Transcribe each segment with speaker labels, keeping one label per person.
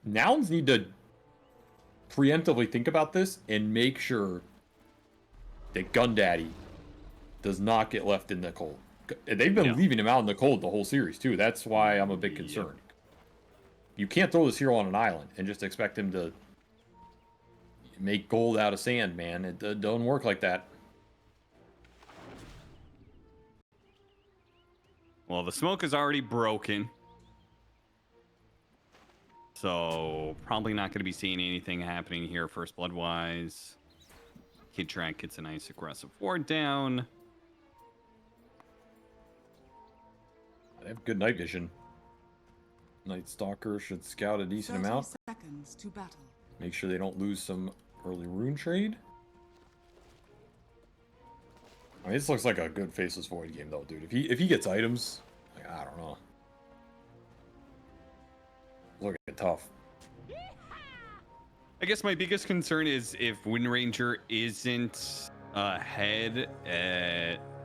Speaker 1: Nouns need to preemptively think about this and make sure that Gundaddy does not get left in the cold. They've been leaving him out in the cold the whole series, too. That's why I'm a bit concerned. You can't throw this hero on an island and just expect him to make gold out of sand, man. It doesn't work like that.
Speaker 2: Well, the smoke is already broken. So, probably not going to be seeing anything happening here first blood-wise. Kid Track gets a nice aggressive ward down.
Speaker 1: They have good night vision. Night Stalker should scout a decent amount.
Speaker 3: Seconds to battle.
Speaker 1: Make sure they don't lose some early rune trade. I mean, this looks like a good Faceless Void game, though, dude. If he gets items, like, I don't know. Looking tough.
Speaker 2: I guess my biggest concern is if Windranger isn't ahead,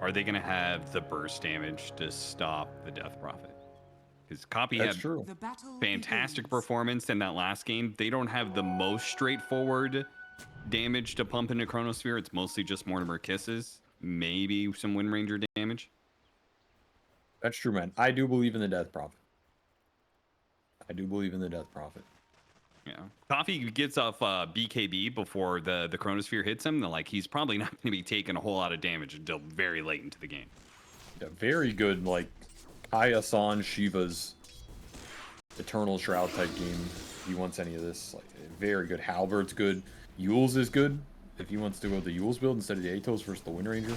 Speaker 2: are they going to have the burst damage to stop the Death Prophet? Because Copy had fantastic performance in that last game. They don't have the most straightforward damage to pump into Chronosphere. It's mostly just Mortimer Kisses. Maybe some Windranger damage.
Speaker 1: That's true, man. I do believe in the Death Prophet. I do believe in the Death Prophet.
Speaker 2: Yeah. Coffee gets off BKB before the Chronosphere hits him. Like, he's probably not going to be taking a whole lot of damage until very late into the game.
Speaker 1: Yeah, very good, like, Kaya-san Shiva's Eternal Shroud type game. If he wants any of this, like, very good. Halberd's good. Yule's is good. If he wants to go with the Yule's build instead of the Atos versus the Windranger.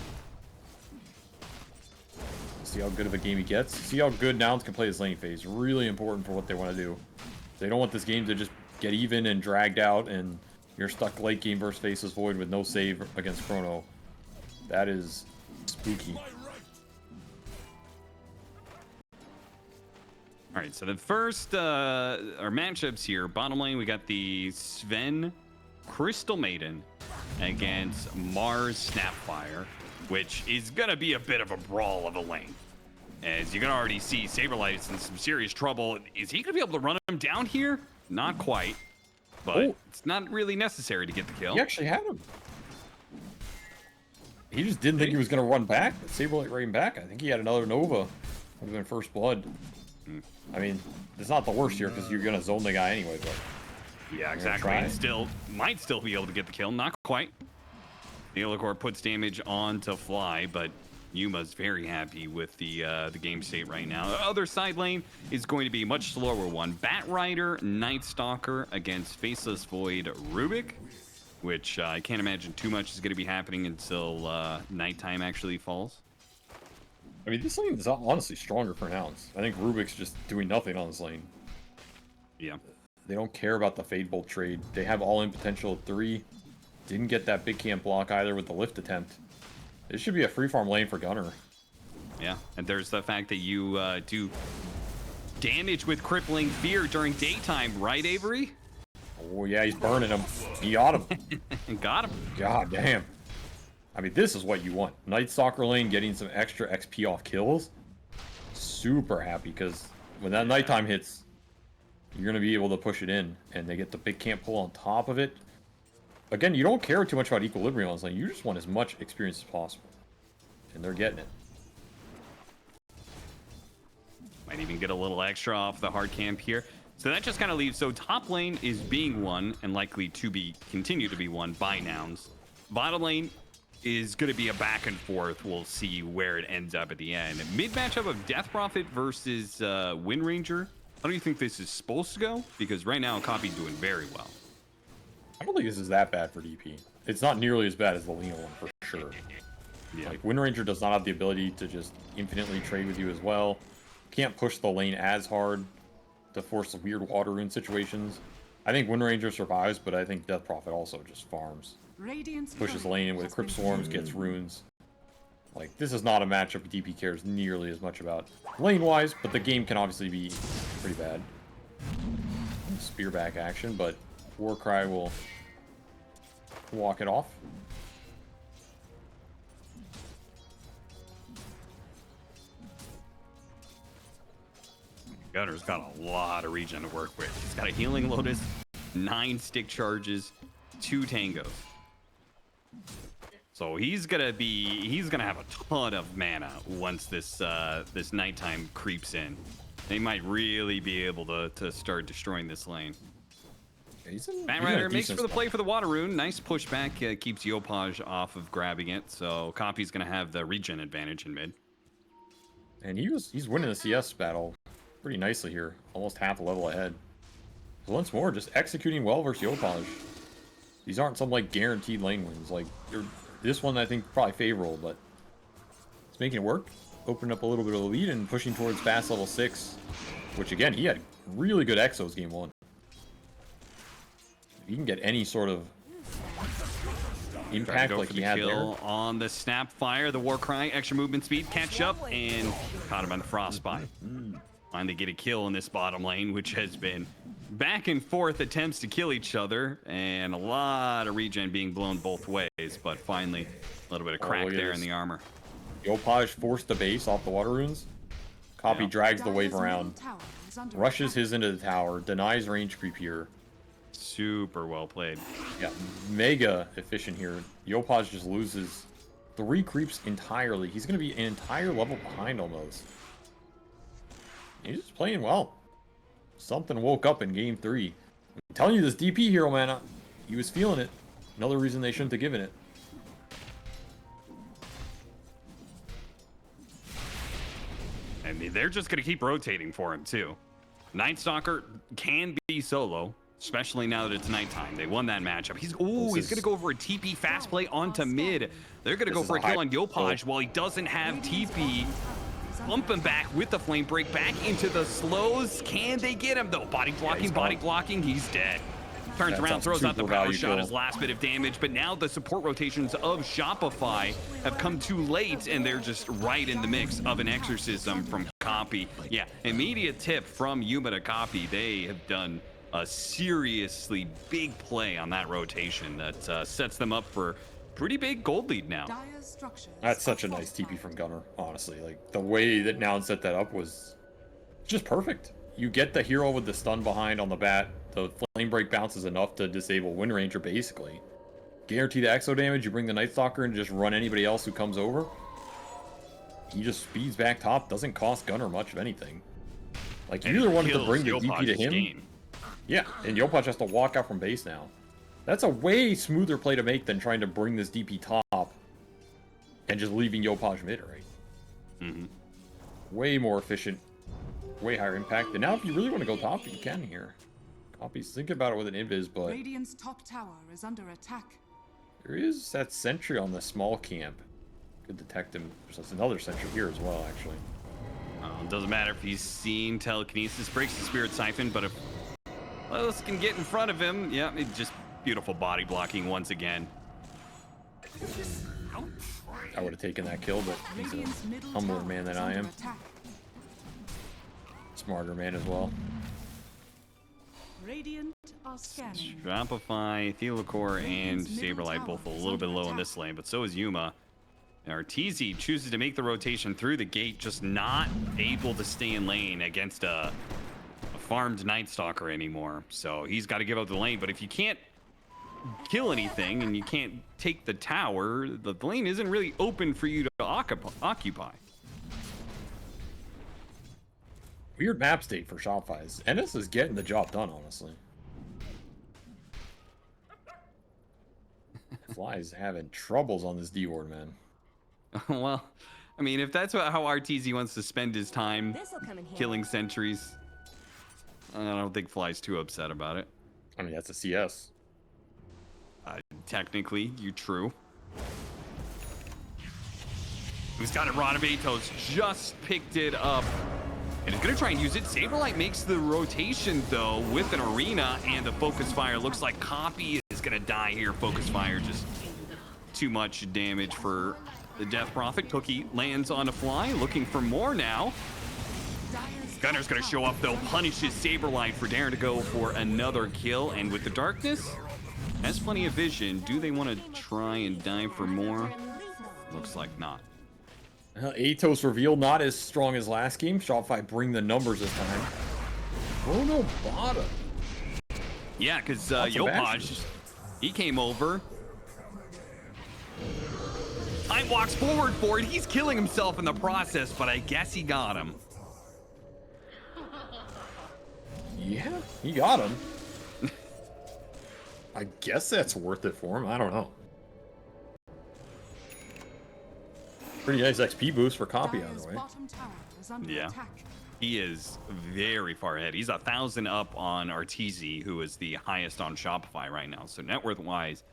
Speaker 1: See how good of a game he gets. See how good Nouns can play his lane phase. Really important for what they want to do. They don't want this game to just get even and dragged out and you're stuck late game versus Faceless Void with no save against Chrono. That is spooky.
Speaker 2: All right, so the first our matchups here. Bottom lane, we got the Sven Crystal Maiden against Mars Snapfire, which is going to be a bit of a brawl of a lane. As you can already see, Saberlight is in some serious trouble. Is he going to be able to run him down here? Not quite, but it's not really necessary to get the kill.
Speaker 1: He actually had him. He just didn't think he was going to run back. But Saberlight ran back. I think he had another Nova. Would have been first blood. I mean, it's not the worst here because you're going to zone the guy anyway, but...
Speaker 2: Yeah, exactly. And might still be able to get the kill. Not quite. The Illicore puts damage on to Fly, but Yuma's very happy with the game state right now. The other side lane is going to be a much slower one. Bat Rider, Night Stalker against Faceless Void Rubik, which I can't imagine too much is going to be happening until nighttime actually falls.
Speaker 1: I mean, this lane is honestly stronger for Nouns. I think Rubik's just doing nothing on this lane.
Speaker 2: Yeah.
Speaker 1: They don't care about the Fade Bolt trade. They have all-in potential at 3. Didn't get that big camp block either with the lift attempt. This should be a free farm lane for Gunner.
Speaker 2: Yeah, and there's the fact that you do damage with Crippling Fear during daytime, right, Avery?
Speaker 1: Oh, yeah, he's burning him. He got him.
Speaker 2: Got him.
Speaker 1: God damn. I mean, this is what you want. Night Stalker lane getting some extra XP off kills. Super happy, because when that nighttime hits, you're going to be able to push it in, and they get the big camp pull on top of it. Again, you don't care too much about equilibrium on this lane. You just want as much experience as possible. And they're getting it.
Speaker 2: Might even get a little extra off the hard camp here. So that just kind of leaves. So top lane is being won and likely to be continue to be won by Nouns. Bottom lane is going to be a back and forth. We'll see where it ends up at the end. Mid matchup of Death Prophet versus Windranger. How do you think this is supposed to go? Because right now, Copy's doing very well.
Speaker 1: I don't think this is that bad for DP. It's not nearly as bad as the Lena one, for sure.
Speaker 2: Yeah.
Speaker 1: Like, Windranger does not have the ability to just infinitely trade with you as well. Can't push the lane as hard to force weird water rune situations. I think Windranger survives, but I think Death Prophet also just farms. Pushes lane with Crypt Swarms, gets runes. Like, this is not a matchup DP cares nearly as much about lane-wise, but the game can obviously be pretty bad. Spearback action, but Warcry will walk it off.
Speaker 2: Gunner's got a lot of regen to work with. He's got a healing lotus, 9 stick charges, 2 tangos. So he's gonna have a ton of mana once this this nighttime creeps in. They might really be able to start destroying this lane. Bat Rider makes for the play for the water rune. Nice pushback, keeps Yopaj off of grabbing it. So Copy's gonna have the regen advantage in mid.
Speaker 1: And he's winning the CS battle pretty nicely here, almost half a level ahead. So once more, just executing well versus Yopaj. These aren't some like guaranteed lane wins. Like this one, I think probably favorable, but it's making it work. Opening up a little bit of a lead and pushing towards fast level 6, which again he had really good exos game 1. If you can get any sort of impact like he had there
Speaker 2: on the snap fire, the war cry, extra movement speed, catch up, and caught him on the frostbite. Finally get a kill in this bottom lane, which has been back and forth attempts to kill each other, and a lot of regen being blown both ways, but finally a little bit of crack there in the armor.
Speaker 1: Yopaj forced the base off the water runes. Copy drags the wave around, rushes his into the tower, denies range creep here.
Speaker 2: Super well played.
Speaker 1: Yeah, mega efficient here. Yopaj just loses 3 creeps entirely. He's going to be an entire level behind almost. He's just playing well. Something woke up in game 3. I'm telling you, this DP hero, man, he was feeling it. Another reason they shouldn't have given it.
Speaker 2: And they're just going to keep rotating for him, too. Night Stalker can be solo, especially now that it's nighttime. They won that matchup. He's going to go for a TP fast play onto mid. They're going to go for a kill on Yopaj while he doesn't have TP. Bump him back with the flame break back into the slows. Can they get him, though? Body blocking. He's dead. Turns around, throws out the power shot, his last bit of damage, but now the support rotations of Shopify have come too late, and they're just right in the mix of an exorcism from Copy. Yeah, immediate tip from Yuma to Copy. They have done a seriously big play on that rotation that sets them up for pretty big gold lead now.
Speaker 1: That's such a nice TP from Gunner, honestly. Like, the way that Nouns set that up was just perfect. You get the hero with the stun behind on the bat. The flame break bounces enough to disable Wind Ranger, basically. Guarantee the exo damage. You bring the Night Stalker and just run anybody else who comes over. He just speeds back top. Doesn't cost Gunner much of anything. Like, you either wanted to bring the DP to him. Game. Yeah, and Yopaj has to walk out from base now. That's a way smoother play to make than trying to bring this DP top and just leaving Yopaj mid, right? Way more efficient. Way higher impact. And now if you really want to go top, you can here. Copy's thinking about it with an invis, but
Speaker 3: Radiant's top tower is under attack.
Speaker 1: There is that sentry on the small camp. Could detect him. There's another sentry here as well, actually.
Speaker 2: Doesn't matter if he's seen telekinesis, breaks the spirit siphon, but if Los can get in front of him, yeah, it just beautiful body blocking once again.
Speaker 1: I would have taken that kill, but he's a humbler man than I am. Smarter man as well.
Speaker 3: Radiant are scanning.
Speaker 2: Shopify, Theolicor, and Saberlight both a little bit low in this lane, but so is Yuma. And Arteezy chooses to make the rotation through the gate, just not able to stay in lane against a farmed Night Stalker anymore. So he's got to give up the lane, but if you can't kill anything and you can't take the tower, the lane isn't really open for you to occupy.
Speaker 1: Weird map state for Shopify. Ennis is getting the job done, honestly. Fly's having troubles on this D-Ward, man.
Speaker 2: Well, I mean, if that's how RTZ wants to spend his time killing sentries, I don't think Fly's too upset about it.
Speaker 1: I mean, that's a CS.
Speaker 2: Technically, true. Who's got it? Ronabatos just picked it up. And he's going to try and use it. Saberlight makes the rotation, though, with an arena, and the focus fire looks like Copy is going to die here. Focus fire, just too much damage for the Death Prophet. Cookie lands on a fly, looking for more now. Gunner's going to show up, though, punishes Saberlight for daring to go for another kill. And with the darkness, has plenty of vision. Do they want to try and dive for more? Looks like not.
Speaker 1: Atos reveal not as strong as last game. Shopify bring the numbers this time. Chrono bottom.
Speaker 2: Yeah, because
Speaker 1: Lots of
Speaker 2: Yopaj,
Speaker 1: bashes.
Speaker 2: he came over. Time walks forward for it. He's killing himself in the process, but I guess he got him.
Speaker 1: Yeah, he got him. I guess that's worth it for him. I don't know. Pretty nice XP boost for Copy,
Speaker 3: Dire's
Speaker 1: either way.
Speaker 3: bottom tower is under
Speaker 2: Yeah.
Speaker 3: attack.
Speaker 2: He is very far ahead. He's 1,000 up on Arteezy, who is the highest on Shopify right now. So net worth wise,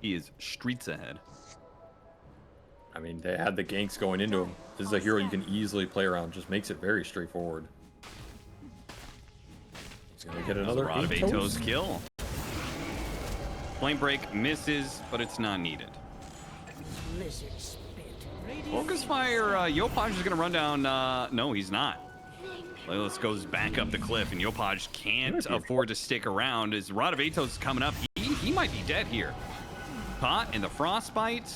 Speaker 2: he is streets ahead.
Speaker 1: I mean, they had the ganks going into him. This is a hero you can easily play around. Just makes it very straightforward. He's gonna get another
Speaker 2: Rod of
Speaker 1: Atos.
Speaker 2: Atos kill. Flame break misses, but it's not needed. Focus fire, Yopaj is gonna run down. No, he's not. Lelis goes back up the cliff, and Yopaj can't afford to stick around. As Rod of Atos is coming up, he might be dead here. Caught in the frostbite.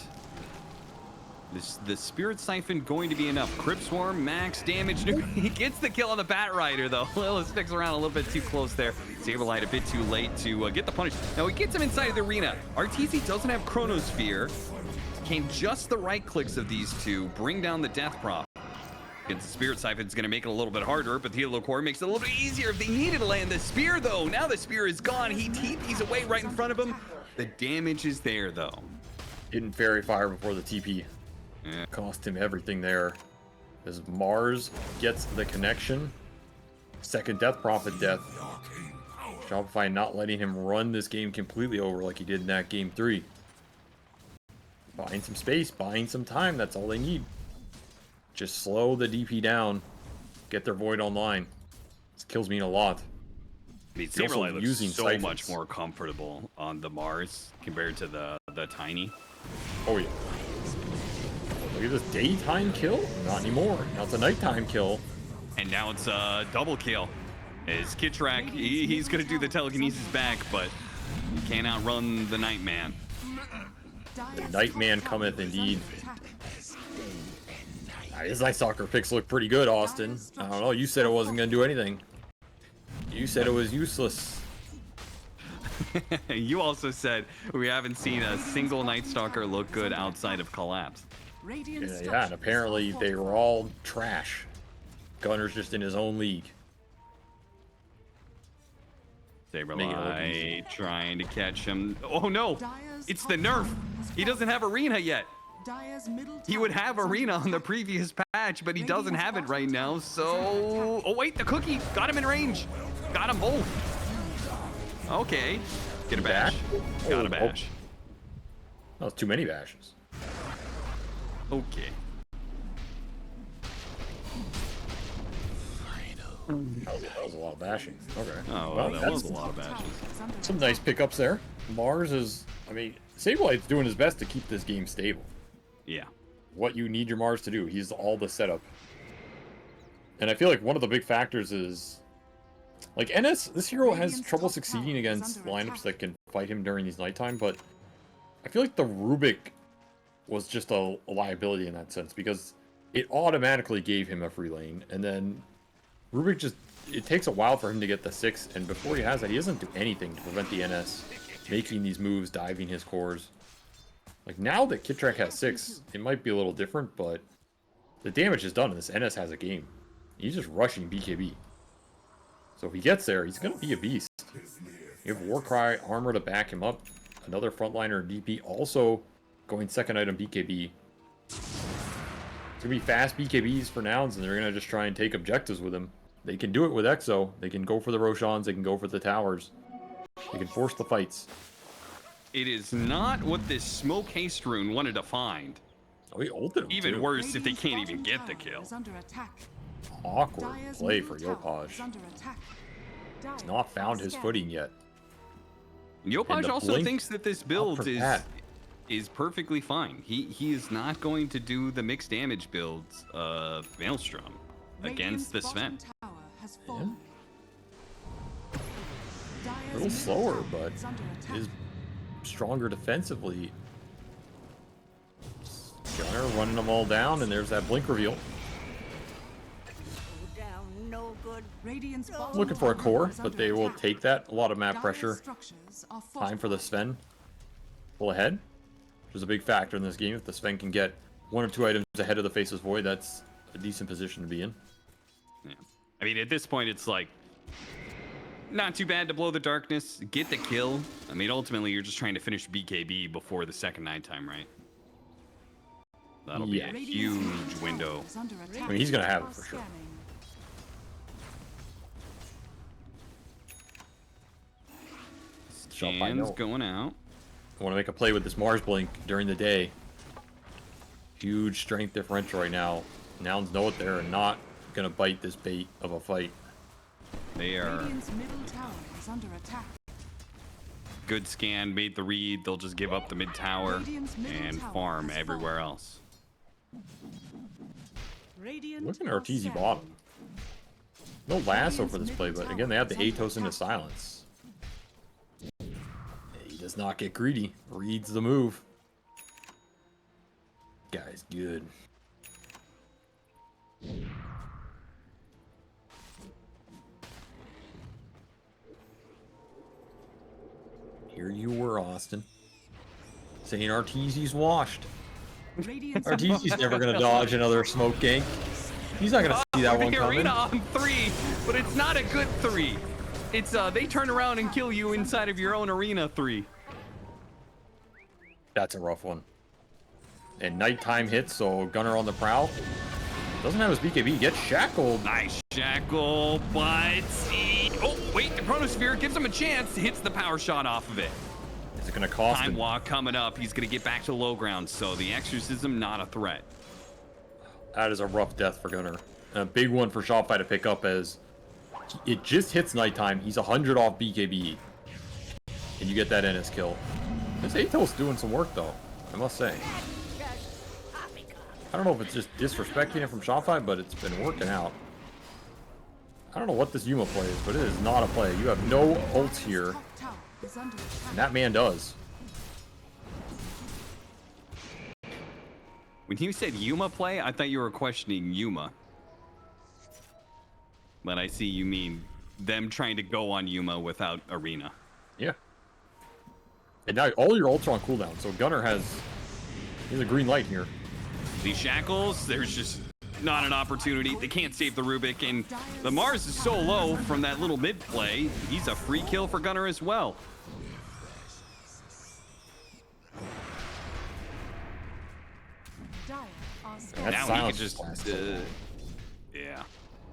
Speaker 2: The Spirit Siphon going to be enough. Crypt Swarm, max damage. He gets the kill on the Bat Rider, though. Lilith sticks around a little bit too close there. Saberlight a bit too late to get the punish. Now he gets him inside of the arena. Arteezy doesn't have Chronosphere. Came just the right clicks of these two. Bring down the Death Prop. Against the Spirit Siphon, it's going to make it a little bit harder, but the Halo Core makes it a little bit easier if they needed to land the Spear, though. Now the Spear is gone. He TP's away right in front of him. The damage is there, though.
Speaker 1: Hidden Fairy Fire before the TP.
Speaker 2: Yeah.
Speaker 1: Cost him everything there. As Mars gets the connection. Second Death Prophet death. Shopify not letting him run this game completely over like he did in that game 3. Buying some space, buying some time, that's all they need. Just slow the DP down. Get their Void online. This kills me a lot.
Speaker 2: I mean,
Speaker 1: He's also
Speaker 2: Saberlight looks
Speaker 1: using
Speaker 2: so
Speaker 1: siphons.
Speaker 2: much more comfortable on the Mars compared to the Tiny.
Speaker 1: Oh yeah. Look at this daytime kill? Not anymore. Now it's a nighttime kill.
Speaker 2: And now it's a double kill. As Kitrak, he's going to do the telekinesis back, but he can't outrun the Nightman.
Speaker 1: The Nightman cometh indeed. His Night Stalker picks look pretty good, Austin. I don't know, you said it wasn't going to do anything. You said it was useless.
Speaker 2: You also said we haven't seen a single Night Stalker look good outside of Collapse.
Speaker 1: Yeah, and apparently they were all trash. Gunner's just in his own league.
Speaker 2: Saberlight trying to catch him. Oh no! It's the nerf! He doesn't have Arena yet! He would have Arena on the previous patch, but he doesn't have it right now, so... Oh wait, the cookie! Got him in range! Got them both! Okay. Get a bash. Got a bash.
Speaker 1: That was too many bashes.
Speaker 2: Okay.
Speaker 1: That was a lot of bashing. Okay.
Speaker 2: Oh,
Speaker 1: well,
Speaker 2: that
Speaker 1: that's
Speaker 2: was a lot of bashes.
Speaker 1: some nice pickups there. Mars is... I mean, Saberlight's doing his best to keep this game stable.
Speaker 2: Yeah.
Speaker 1: What you need your Mars to do. He's all the setup. And I feel like one of the big factors is... Like, NS, this hero has trouble succeeding against lineups that can fight him during these nighttime, but I feel like the Rubik was just a liability in that sense, because it automatically gave him a free lane, and then Rubik just... It takes a while for him to get the 6, and before he has that, he doesn't do anything to prevent the NS making these moves, diving his cores. Like, now that Kitrak has 6, it might be a little different, but the damage is done, and this NS has a game. He's just rushing BKB. So if he gets there, he's going to be a beast. You have Warcry armor to back him up. Another frontliner DP also going second item BKB. It's going to be fast BKBs for Nouns, and they're going to just try and take objectives with him. They can do it with Exo. They can go for the Roshans. They can go for the towers. They can force the fights.
Speaker 2: It is not what this Smoke Haste Rune wanted to find.
Speaker 1: Oh, he ulted him
Speaker 2: Even
Speaker 1: too.
Speaker 2: worse if they can't even get the kill.
Speaker 1: Awkward play for Yopaj. He's not found his footing yet.
Speaker 2: Yopaj also
Speaker 1: blink
Speaker 2: thinks that this
Speaker 1: up
Speaker 2: build
Speaker 1: for
Speaker 2: is
Speaker 1: Pat.
Speaker 2: perfectly fine. He is not going to do the mixed damage builds of Maelstrom against the Sven.
Speaker 1: Yeah. A little slower, but is stronger defensively. Gunner running them all down, and there's that blink reveal.
Speaker 4: Down, no good.
Speaker 3: Radiant's bottom
Speaker 1: Looking for a
Speaker 3: tower
Speaker 1: core,
Speaker 3: is
Speaker 1: but
Speaker 3: under
Speaker 1: they will
Speaker 3: attack.
Speaker 1: take that. A lot of map
Speaker 3: Dire's
Speaker 1: pressure.
Speaker 3: structures are
Speaker 1: Time for the
Speaker 3: fortified.
Speaker 1: Sven. Pull ahead. Which is a big factor in this game. If the Sven can get 1 or 2 items ahead of the Faceless Void, that's a decent position to be in.
Speaker 2: Yeah. I mean, at this point, it's like not too bad to blow the darkness, get the kill. I mean, ultimately, you're just trying to finish BKB before the second nighttime, right? That'll be a
Speaker 3: Radiant's
Speaker 2: huge
Speaker 3: middle tower
Speaker 2: window.
Speaker 3: is under attack.
Speaker 1: I mean, he's gonna have it
Speaker 3: Are
Speaker 1: for sure.
Speaker 3: scanning.
Speaker 1: Shopify,
Speaker 2: Scans
Speaker 1: no.
Speaker 2: going out.
Speaker 1: I want to make a play with this Mars Blink during the day. Huge strength differential right now. Nouns know it. They're not going to bite this bait of a fight.
Speaker 2: They are
Speaker 3: Radiant's middle tower is under attack.
Speaker 2: good scan, made the read. They'll just give up the mid tower
Speaker 3: Radiant's middle
Speaker 2: and
Speaker 3: tower
Speaker 2: farm
Speaker 3: has
Speaker 2: everywhere
Speaker 3: fallen.
Speaker 2: else.
Speaker 3: Radiant
Speaker 1: Looking at
Speaker 3: are
Speaker 1: Arteezy
Speaker 3: scanning.
Speaker 1: bottom. No lasso for this play, but again, they have the Atos into silence. He does not get greedy. Reads the move. Guy's good. Here you were, Austin, saying Arteezy's washed.
Speaker 3: Radiant's
Speaker 1: Arteezy's never gonna dodge another smoke gank. He's not gonna see that one
Speaker 2: the
Speaker 1: coming.
Speaker 2: arena on 3, but it's not a good 3. It's they turn around and kill you inside of your own arena 3.
Speaker 1: That's a rough one. And nighttime hits, so Gunner on the prowl. Doesn't have his BKB, gets shackled.
Speaker 2: Nice shackle, but oh wait, the Chronosphere gives him a chance. Hits the power shot off of it.
Speaker 1: Is it gonna cost
Speaker 2: Time
Speaker 1: him?
Speaker 2: walk coming up. He's gonna get back to low ground, so the exorcism not a threat.
Speaker 1: That is a rough death for Gunner. And a big one for Shopify to pick up as it just hits nighttime. He's 100 off BKB. And you get that NS kill. This Atos doing some work though, I must say. I don't know if it's just disrespecting it from Shopify, but it's been working out. I don't know what this Yuma play is, but it is not a play. You have no ults here,
Speaker 3: top tower is under attack.
Speaker 1: and that man does.
Speaker 2: When you said Yuma play, I thought you were questioning Yuma. But I see you mean them trying to go on Yuma without Arena.
Speaker 1: Yeah. And now all your ults are on cooldown, so Gunner has a green light here.
Speaker 2: These shackles, there's just not an opportunity. They can't save the Rubik, and the Mars is so low from that little mid play. He's a free kill for Gunner as well.
Speaker 3: Dire are
Speaker 1: That's
Speaker 3: scanning.
Speaker 2: Now he
Speaker 1: silence
Speaker 2: can just,
Speaker 1: blast.
Speaker 2: yeah,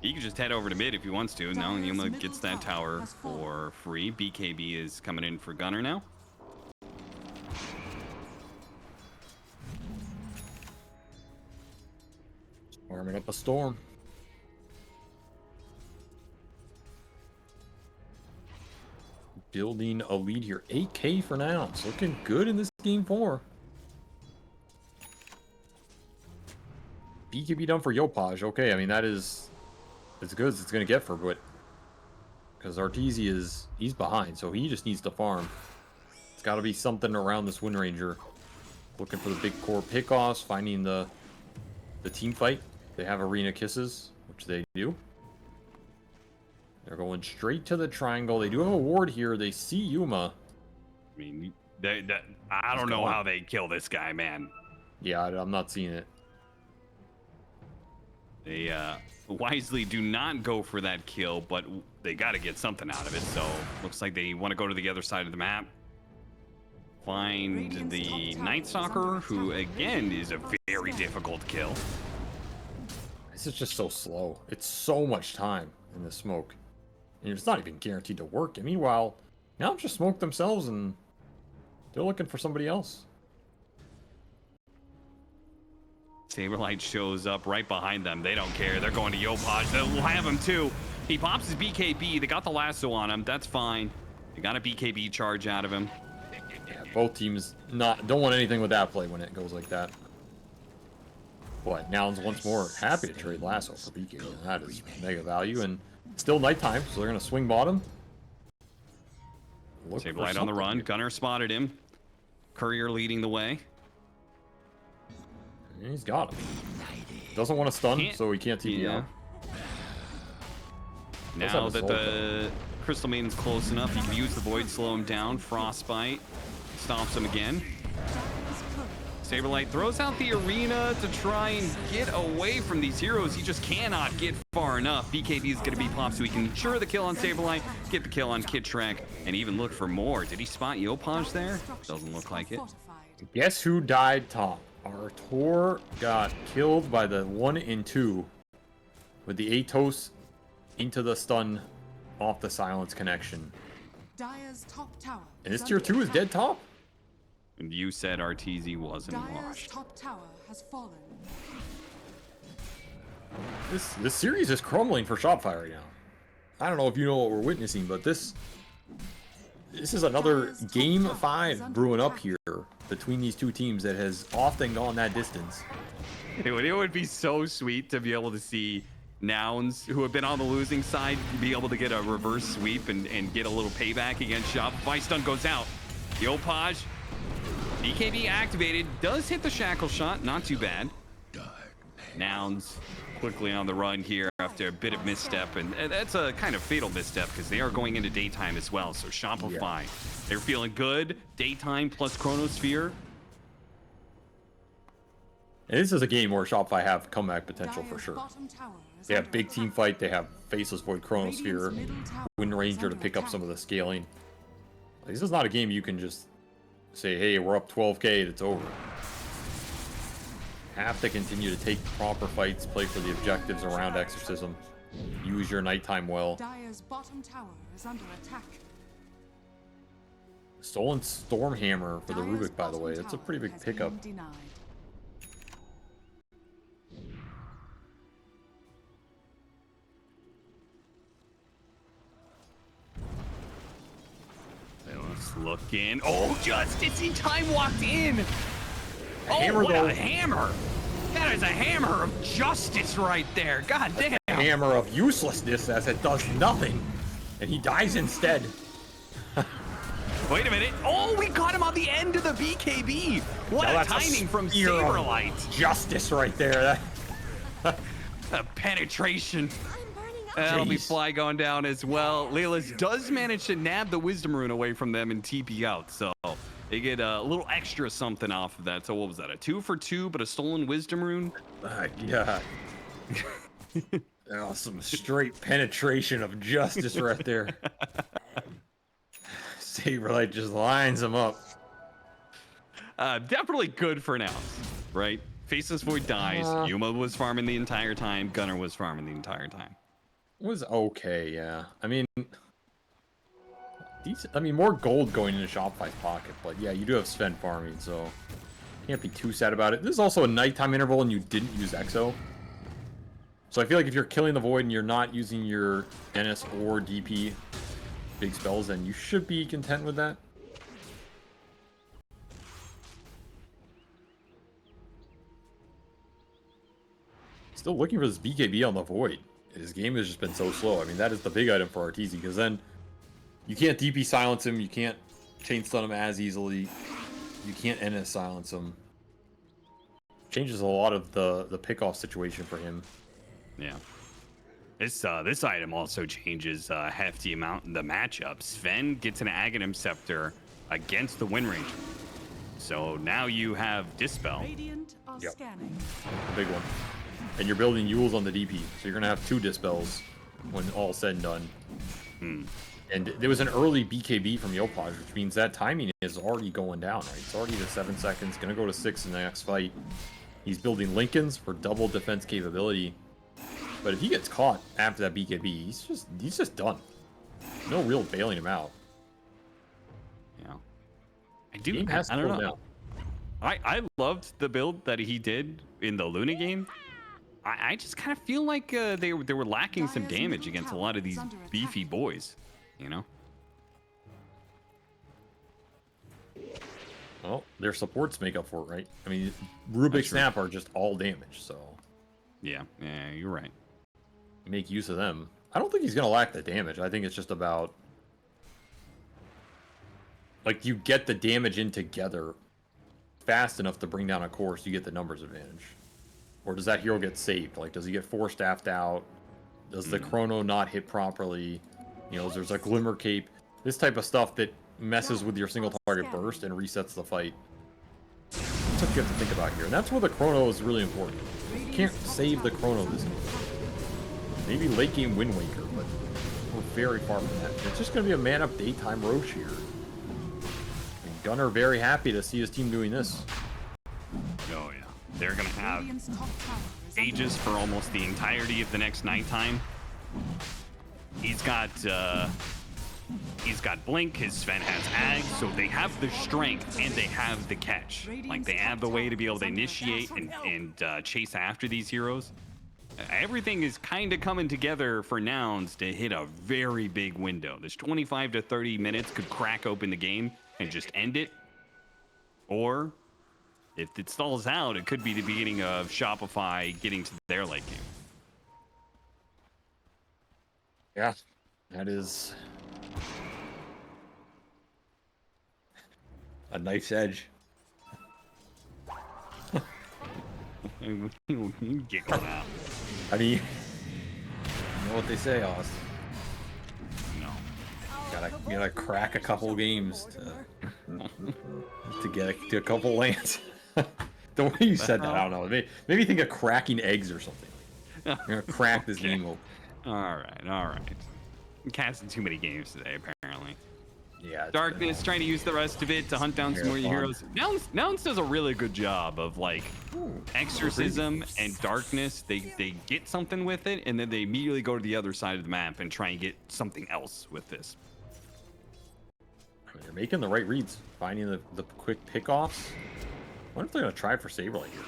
Speaker 2: he can just head over to mid if he wants to. Now
Speaker 3: Dire's
Speaker 2: Yuma
Speaker 3: middle
Speaker 2: gets that
Speaker 3: tower
Speaker 2: tower
Speaker 3: has fallen.
Speaker 2: for free. BKB is coming in for Gunner now.
Speaker 1: Warming up a storm. Building a lead here. 8K for now. It's looking good in this game 4. BKB done for Yopaj. Okay, I mean that is as good as it's gonna get for but because Arteezy he's behind, so he just needs to farm. It's gotta be something around this Wind Ranger. Looking for the big core pickoffs, finding the team fight. They have arena kisses, which they do. They're going straight to the triangle. They do have a ward here. They see Yuma.
Speaker 2: I mean, I don't know how they kill this guy, man.
Speaker 1: Yeah, I'm not seeing it.
Speaker 2: They wisely do not go for that kill, but they got to get something out of it. So looks like they want to go to the other side of the map. Find the Night Stalker, who again is a very difficult kill.
Speaker 1: This is just so slow. It's so much time in the smoke. And it's not even guaranteed to work. And meanwhile, now just smoke themselves and they're looking for somebody else.
Speaker 2: Saberlight shows up right behind them. They don't care. They're going to Yopaj. They'll have him too. He pops his BKB. They got the lasso on him. That's fine. They got a BKB charge out of him.
Speaker 1: Yeah, both teams don't want anything with that play when it goes like that. But Nouns once more happy to trade lasso for BKB. That is mega value and still nighttime, so they're gonna swing bottom. Look for
Speaker 2: Saberlight on the
Speaker 1: something
Speaker 2: run.
Speaker 1: here.
Speaker 2: Gunner spotted him. Courier leading the way.
Speaker 1: And he's got him. Doesn't want to stun,
Speaker 2: Can't-
Speaker 1: so he can't TP
Speaker 2: Yeah.
Speaker 1: out.
Speaker 2: Now that the Crystal Maiden's close enough, you can use the Void, slow him down. Frostbite stomps him again. Saberlight throws out the arena to try and get away from these heroes. He just cannot get far enough. BKB is going to be popped so he can ensure the kill on Saberlight, get the kill on Kid Shrek, and even look for more. Did he spot Yopaj there? Doesn't look like it.
Speaker 1: Guess who died top? Our Tor got killed by the 1 and 2 with the Atos into the stun off the silence connection.
Speaker 3: Dire's top tower
Speaker 1: And this tier 2 is dead top?
Speaker 2: And you said RTZ wasn't
Speaker 3: Dire's
Speaker 2: washed.
Speaker 3: top tower has fallen.
Speaker 1: This series is crumbling for Shopify right now. I don't know if you know what we're witnessing, but this is another game 5 brewing up here between these two teams that has often gone that distance.
Speaker 2: It would be so sweet to be able to see Nouns, who have been on the losing side, be able to get a reverse sweep and get a little payback against Shopify. Stun goes out. Yopaj, BKB activated, does hit the shackle shot, not too bad. Nouns quickly on the run here after a bit of misstep, and that's a kind of fatal misstep because they are going into daytime as well. So Shopify, they're feeling good. Daytime plus Chronosphere.
Speaker 1: And this is a game where Shopify have comeback potential for sure. They have big team fight, they have Faceless Void, Chronosphere, Wind Ranger to pick up some of the scaling. Like, this is not a game you can just say, hey, we're up 12k, it's over. Have to continue to take proper fights, play for the objectives around Exorcism, use your nighttime well.
Speaker 3: Dire's bottom tower is under attack.
Speaker 1: Stolen Stormhammer for the Rubik, by the way. That's a pretty big pickup.
Speaker 2: Let's look in. Oh, Justice in time walked in. Oh,
Speaker 1: Hammer,
Speaker 2: what
Speaker 1: though.
Speaker 2: a hammer. That is a hammer of justice right there. God damn.
Speaker 1: Hammer of uselessness as it does nothing. And he dies instead.
Speaker 2: Wait a minute. Oh, we got him on the end of the BKB. What
Speaker 1: Now
Speaker 2: a
Speaker 1: that's
Speaker 2: timing from
Speaker 1: spear of
Speaker 2: Saberlight.
Speaker 1: Justice right there.
Speaker 2: A penetration. That'll be Fly going down as well. Lelis does manage to nab the Wisdom Rune away from them and TP out. So they get a little extra something off of that. So what was that? A 2 for 2, but a stolen Wisdom Rune?
Speaker 1: Yeah. Oh, some straight penetration of justice right there. Saberlight just lines them up.
Speaker 2: Definitely good for now, right? Faceless Void dies. Yuma was farming the entire time. Gunner was farming the entire time.
Speaker 1: Was okay, yeah. I mean, more gold going into Shopify's pocket, but yeah, you do have Sven farming, so can't be too sad about it. This is also a nighttime interval, and you didn't use Exo, so I feel like if you're killing the Void and you're not using your NS or DP big spells, then you should be content with that. Still looking for this BKB on the Void. His game has just been so slow. I mean, that is the big item for RTZ, because then you can't DP silence him, you can't chain stun him as easily, you can't NS silence him. Changes a lot of the pick-off situation for him.
Speaker 2: Yeah. This item also changes a hefty amount in the matchup. Sven gets an Aghanim Scepter against the Wind Ranger. So now you have Dispel.
Speaker 3: Radiant are scanning.
Speaker 1: The big one. And you're building Yules on the DP, so you're going to have 2 Dispels when all said and done. And there was an early BKB from Yopaj, which means that timing is already going down, right? It's already to 7 seconds, going to go to 6 in the next fight. He's building Lincolns for double defense capability. But if he gets caught after that BKB, he's just done. No real bailing him out.
Speaker 2: Yeah.
Speaker 1: I
Speaker 2: don't know. I loved the build that he did in the Luna game. I just kind of feel like they were lacking some damage against a lot of these beefy boys, you know?
Speaker 1: Well, their supports make up for it, right? I mean, Rubik Snap are just all damage, so...
Speaker 2: Yeah, you're right.
Speaker 1: Make use of them. I don't think he's going to lack the damage. I think it's just about... Like, you get the damage in together fast enough to bring down a course, you get the numbers advantage. Or does that hero get saved? Like, does he get 4 staffed out? Does the chrono not hit properly? You know, there's a glimmer cape. This type of stuff that messes with your single target burst and resets the fight. That's what you have to think about here. And that's where the chrono is really important. You can't save the chrono this game. Maybe late game Wind Waker, but we're very far from that. It's just going to be a man-up daytime Roche here. And Gunnar very happy to see his team doing this.
Speaker 2: Oh, yeah. They're going to have Aegis for almost the entirety of the next nighttime. He's got Blink, his Sven has Ag, so they have the strength and they have the catch. Like, they have the way to be able to initiate and chase after these heroes. Everything is kind of coming together for Nouns to hit a very big window. This 25 to 30 minutes could crack open the game and just end it. Or, if it stalls out, it could be the beginning of Shopify getting to their late game.
Speaker 1: Yeah, that is a knife's edge.
Speaker 2: You giggle now.
Speaker 1: I mean, you know what they say, Austin.
Speaker 2: No.
Speaker 1: You gotta crack a couple games to get to a couple lands. The way you said that, I don't know. Maybe think of cracking eggs or something. You're gonna crack this game open.
Speaker 2: All right. I'm casting too many games today, apparently.
Speaker 1: Yeah.
Speaker 2: Darkness, trying to use the rest of it to hunt down some more heroes. Nouns does a really good job of, like, Exorcism and Darkness. They get something with it, and then they immediately go to the other side of the map and try and get something else with this.
Speaker 1: I mean, they're making the right reads, finding the quick pickoffs. I wonder if they're gonna try for Saberlight here.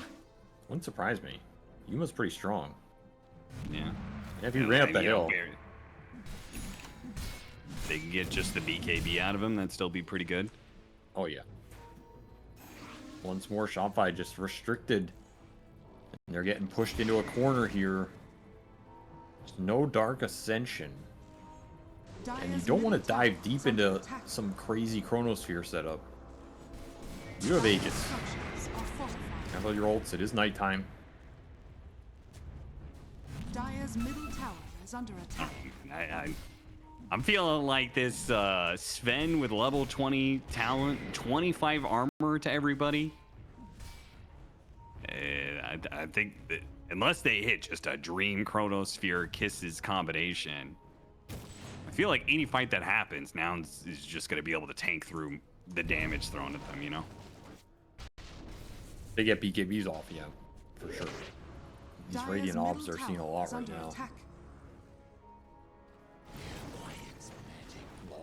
Speaker 1: Wouldn't surprise me. Yuma's pretty strong.
Speaker 2: Yeah.
Speaker 1: If he ran up the hill.
Speaker 2: They can get just the BKB out of him, that'd still be pretty good.
Speaker 1: Oh, yeah. Once more, Shopify just restricted. And they're getting pushed into a corner here. There's no Dark Ascension. And you don't want to dive deep into some crazy Chronosphere setup. You have Aegis. Have all your ults. It is nighttime.
Speaker 3: Dire's middle tower is under attack.
Speaker 2: I'm feeling like this Sven with level 20 talent, 25 armor to everybody. I think that unless they hit just a Dream Chronosphere Kisses combination, I feel like any fight that happens, Nouns is just going to be able to tank through the damage thrown at them, you know?
Speaker 1: They get BKBs off, yeah, for sure. These Radiant Orbs are seeing a lot right now.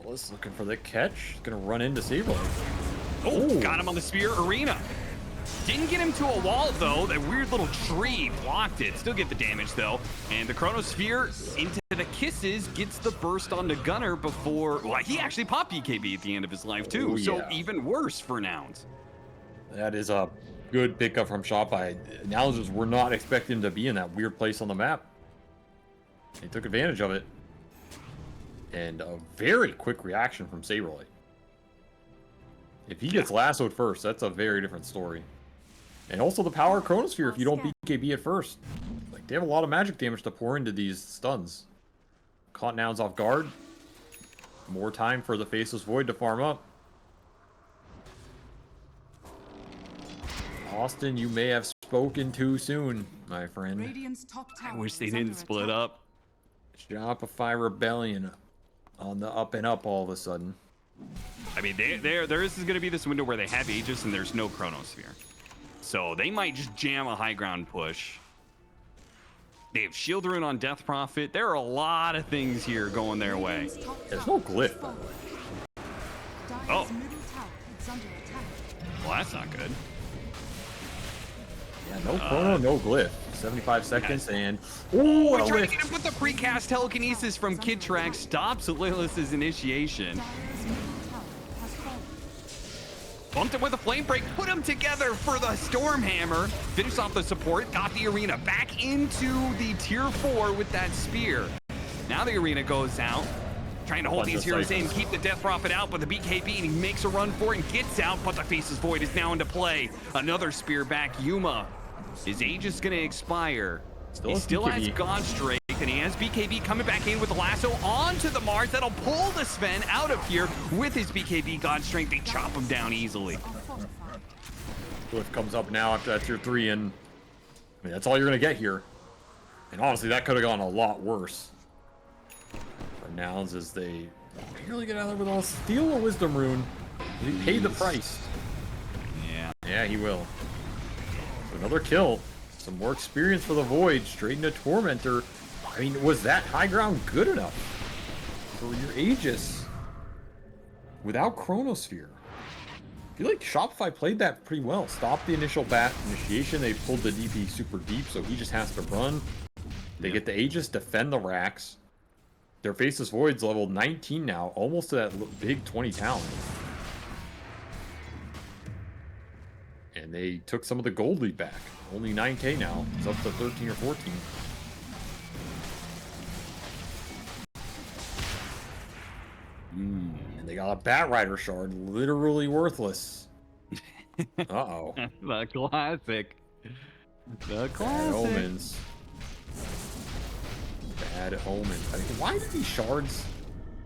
Speaker 1: Lawless looking for the catch. Gonna run into Saberlight.
Speaker 2: Oh, got him on the Spear Arena. Didn't get him to a wall, though. That weird little tree blocked it. Still get the damage, though. And the Chronosphere into the Kisses gets the burst onto Gunnar before... Well, he actually popped BKB at the end of his life, too.
Speaker 1: Oh, yeah.
Speaker 2: So even worse for Nouns.
Speaker 1: That is a good pickup from Shopify. Nouns were not expecting him to be in that weird place on the map. They took advantage of it. And a very quick reaction from Saberlight. If he gets lassoed first, that's a very different story. And also the power of Chronosphere if you don't BKB at first. Like, they have a lot of magic damage to pour into these stuns. Caught Nouns off guard. More time for the Faceless Void to farm up. Austin, you may have spoken too soon, my friend.
Speaker 3: Radiant's top tower
Speaker 2: I wish they
Speaker 3: is
Speaker 2: didn't
Speaker 3: under
Speaker 2: split
Speaker 3: attack.
Speaker 2: up.
Speaker 1: Shopify Rebellion on the up and up all of a sudden.
Speaker 2: I mean, there is going to be this window where they have Aegis and there's no Chronosphere. So they might just jam a high ground push. They have Shield Rune on Death Prophet. There are a lot of things here going their way.
Speaker 1: There's no glyph, by the way.
Speaker 2: Oh.
Speaker 3: Dire's middle tower is under attack.
Speaker 2: Well, that's not good.
Speaker 1: Yeah, no chrono, no glyph. 75 seconds and...
Speaker 2: Oh,
Speaker 1: Ooh,
Speaker 2: we're
Speaker 1: a
Speaker 2: trying to
Speaker 1: lift.
Speaker 2: get him with the precast telekinesis from Kid Track. Stops Lilith's initiation.
Speaker 3: Dire's middle tower has fallen.
Speaker 2: Bumped him with a flame break. Put them together for the Stormhammer. Finish off the support. Got the arena back into the tier 4 with that spear. Now the arena goes out. Trying to hold these heroes in, keep the Death Prophet out, but the BKB, and he makes a run for it and gets out, but the Faceless Void is now into play. Another spear back. Yuma. His age is going to expire. He still has Godstrike. strength, and he has BKB coming back in with the lasso onto the Mars. That'll pull the Sven out of here with his BKB God Strength. They chop him down easily.
Speaker 3: Are fortified.
Speaker 1: Cliff comes up now after that tier 3, and I mean, that's all you're going to get here. And honestly, that could have gone a lot worse. For Nouns, as they barely get out of there with all steal a Wisdom Rune. He paid the price.
Speaker 2: Yeah.
Speaker 1: Yeah, he will. So another kill. Some more experience for the Void. Straight into Tormentor. I mean, was that high ground good enough for your Aegis without Chronosphere? I feel like Shopify played that pretty well. Stopped the initial bat initiation. They pulled the DP super deep, so he just has to run. They get the Aegis, defend the racks. Their Faceless Void's level 19 now, almost to that big 20 talent. And they took some of the gold lead back. Only 9k now. It's up to 13 or 14. And they got a Bat Rider shard, literally worthless. Uh-oh.
Speaker 2: The classic. The
Speaker 1: Bad
Speaker 2: classic.
Speaker 1: omens. Bad omens. I mean, why do these shards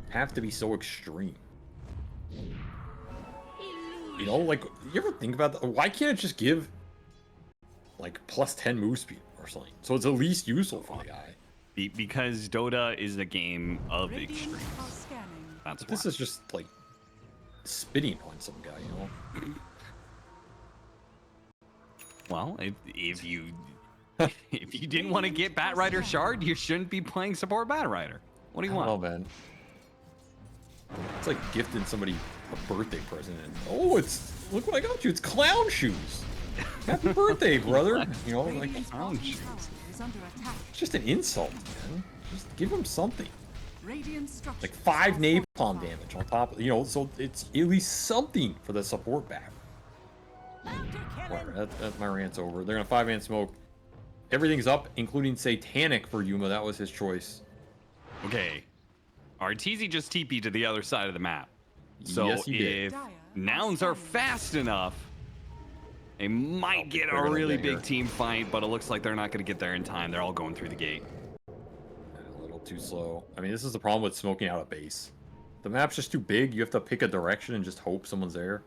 Speaker 1: have to be so extreme? You know, like, you ever think about that? Why can't it just give, like, plus 10 move speed or something? So it's at least useful for the guy.
Speaker 2: Because Dota is a game of
Speaker 3: Radiant
Speaker 2: extremes.
Speaker 3: are scanning.
Speaker 2: That's
Speaker 1: But this
Speaker 2: why.
Speaker 1: is just, like, spitting on some guy, you know?
Speaker 2: Well, if you if you didn't want to get Bat Rider Shard, you shouldn't be playing support Bat Rider. What do you want?
Speaker 1: Oh, man. It's like gifting somebody a birthday present. And, oh, look what I got you. It's clown shoes. Happy birthday, brother. You know, like,
Speaker 3: Radiant's
Speaker 2: clown
Speaker 3: bottom
Speaker 2: shoes.
Speaker 3: tower is under attack.
Speaker 1: it's just an insult, man. Just give him something.
Speaker 3: Radiant structures
Speaker 1: Like 5
Speaker 3: are
Speaker 1: napalm
Speaker 3: fortified.
Speaker 1: damage on top of, you know, so it's at least something for the support back. Whatever, that's my rant's over. They're gonna 5-man smoke. Everything's up, including Satanic for Yuma. That was his choice.
Speaker 2: Okay. Arteezy just TP'd to the other side of the map. So
Speaker 1: Yes, he did.
Speaker 2: if
Speaker 3: Dire
Speaker 2: Nouns are
Speaker 3: scanning.
Speaker 2: fast enough, they might get
Speaker 1: they're
Speaker 2: a
Speaker 1: gonna
Speaker 2: really
Speaker 1: get
Speaker 2: big
Speaker 1: here.
Speaker 2: team fight, but it looks like they're not going to get there in time. They're all going through the gate.
Speaker 1: A little too slow. I mean, this is the problem with smoking out a base. The map's just too big. You have to pick a direction and just hope someone's there.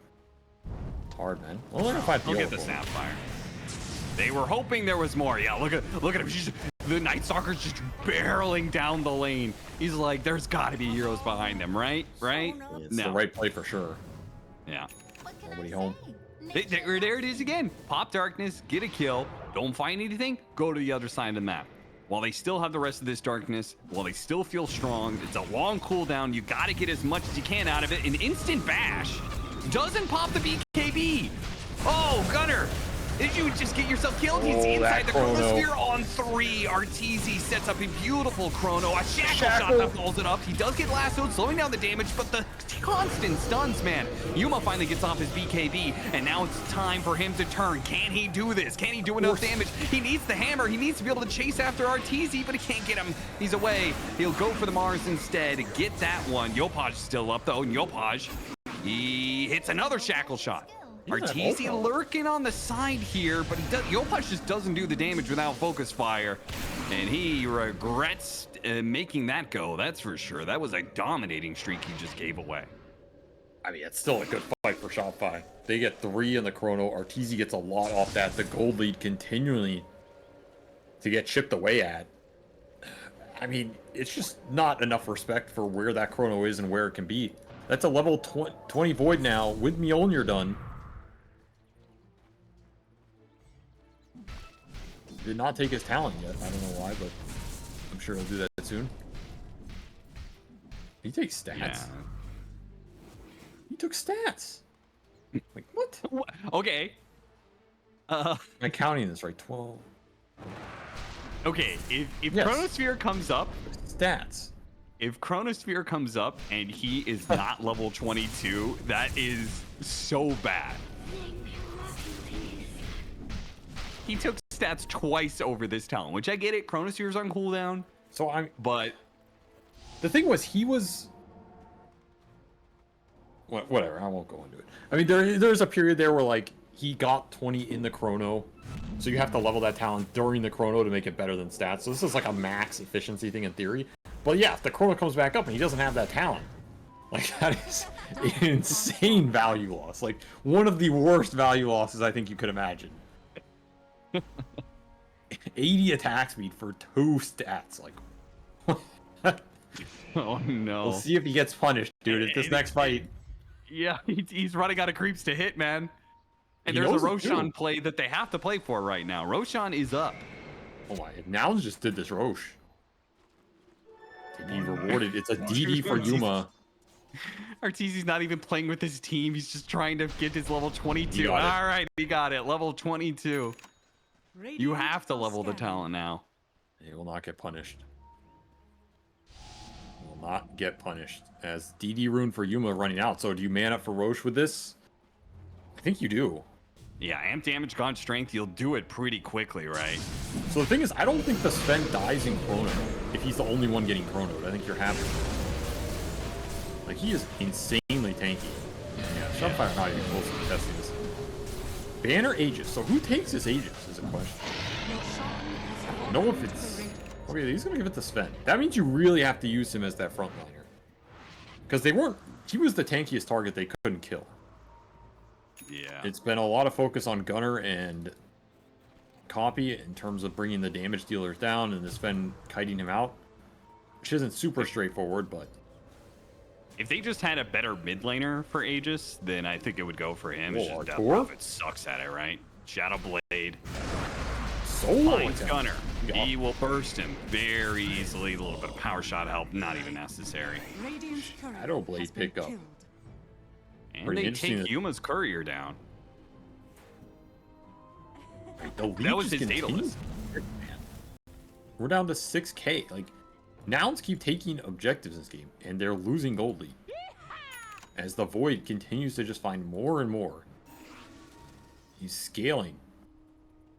Speaker 1: It's hard, man. Well, they're gonna fight the
Speaker 2: Look at the
Speaker 1: Yellow Form.
Speaker 2: Snapfire. They were hoping there was more. Yeah, look at him. The Night Stalker's just barreling down the lane. He's like, there's got to be heroes behind him, right? Right?
Speaker 1: It's
Speaker 2: No.
Speaker 1: the right play for sure.
Speaker 2: Yeah.
Speaker 1: Nobody home.
Speaker 2: There it is again. Pop darkness, get a kill. Don't find anything, go to the other side of the map. While they still have the rest of this darkness, while they still feel strong, it's a long cooldown. You got to get as much as you can out of it. An instant bash doesn't pop the BKB. Oh, Gunner. Did you just get yourself killed? He's
Speaker 1: Oh,
Speaker 2: inside
Speaker 1: that
Speaker 2: the
Speaker 1: chrono.
Speaker 2: Chronosphere on 3. Arteezy sets up a beautiful chrono. A shackle shot
Speaker 1: Shackle.
Speaker 2: that follows it up. He does get lassoed, slowing down the damage, but the constant stuns, man. Yuma finally gets off his BKB, and now it's time for him to turn. Can he do this? Can he do enough damage? He needs the hammer. He needs to be able to chase after Arteezy, but he can't get him. He's away. He'll go for the Mars instead. Get that one. Yopaj's still up, though, and Yopaj, he hits another shackle shot.
Speaker 1: He's not
Speaker 2: Arteezy
Speaker 1: open.
Speaker 2: lurking on the side here, but Yopaj just doesn't do the damage without focus fire, and he regrets making that go. That's for sure. That was a dominating streak he just gave away.
Speaker 1: I mean, it's still a good fight for Shopify. They get 3 in the chrono. Arteezy gets a lot off that. The gold lead continually to get chipped away at. I mean, it's just not enough respect for where that chrono is and where it can be. That's a level 20 Void now with Mjolnir done. Did not take his talent yet. I don't know why, but I'm sure he'll do that soon. He takes stats.
Speaker 2: Yeah.
Speaker 1: He took stats. Like, what?
Speaker 2: Okay.
Speaker 1: Am I counting this right? 12
Speaker 2: Okay. If
Speaker 1: Yes.
Speaker 2: Chronosphere comes up,
Speaker 1: stats.
Speaker 2: if Chronosphere comes up and he is not level 22, that is so bad. He took stats twice over this talent, which I get it. Chronosphere's on cooldown,
Speaker 1: So I'm.
Speaker 2: but
Speaker 1: The thing was, he was. Whatever. I won't go into it. I mean, there's a period there where like he got 20 in the chrono, so you have to level that talent during the chrono to make it better than stats. So this is like a max efficiency thing in theory. But yeah, if the chrono comes back up and he doesn't have that talent, like that is an insane value loss. Like one of the worst value losses I think you could imagine. 80 attack speed for 2 stats. Like,
Speaker 2: Oh no.
Speaker 1: we'll see if he gets punished, dude. At this next fight.
Speaker 2: Yeah, he's running out of creeps to hit, man. And
Speaker 1: He
Speaker 2: there's a
Speaker 1: knows it,
Speaker 2: Roshan
Speaker 1: too.
Speaker 2: play that they have to play for right now. Roshan is up.
Speaker 1: Oh my! Nouns just did this Rosh. To be rewarded, it's a DD for Yuma.
Speaker 2: Arteezy's not even playing with his team. He's just trying to get his level 22.
Speaker 1: He got it.
Speaker 2: All right, he got it. Level 22. You have to level the talent now.
Speaker 1: He will not get punished. He will not get punished. As DD rune for Yuma running out. So do you man up for Roche with this? I think you do.
Speaker 2: Yeah, amp damage, gone strength. You'll do it pretty quickly, right?
Speaker 1: So the thing is, I don't think the Sven dies in Chrono if he's the only one getting Chronoed. I think you're happy. Like, he is insanely tanky. Yeah, Shopify are not even close to testing this. Banner Aegis. So who takes this Aegis is a question. I don't know if it's... Okay, he's going to give it to Sven. That means you really have to use him as that frontliner. Because they weren't... He was the tankiest target they couldn't kill.
Speaker 2: Yeah.
Speaker 1: It's been a lot of focus on Gunner and Copy in terms of bringing the damage dealers down and this Sven kiting him out. Which isn't super straightforward, but...
Speaker 2: If they just had a better mid laner for Aegis, then I think it would go for him. It's
Speaker 1: Whoa,
Speaker 2: just Death
Speaker 1: Artur?
Speaker 2: Prophet sucks at it, right? Shadow Blade.
Speaker 1: Solo
Speaker 2: Finds
Speaker 1: attack.
Speaker 2: Gunner.
Speaker 1: Yeah.
Speaker 2: He will burst him very easily. A little bit of power shot help, not even necessary.
Speaker 3: Radiant's courier
Speaker 1: Shadow Blade
Speaker 3: has been
Speaker 1: pickup.
Speaker 3: killed.
Speaker 2: And
Speaker 1: Pretty
Speaker 2: they
Speaker 1: interesting
Speaker 2: take
Speaker 1: that-
Speaker 2: Yuma's courier down.
Speaker 1: The
Speaker 2: That was
Speaker 1: lead
Speaker 2: his
Speaker 1: just continues.
Speaker 2: Daedalus.
Speaker 1: We're down to 6k. Like, Nouns keep taking objectives in this game, and they're losing gold lead. As the Void continues to just find more and more. He's scaling.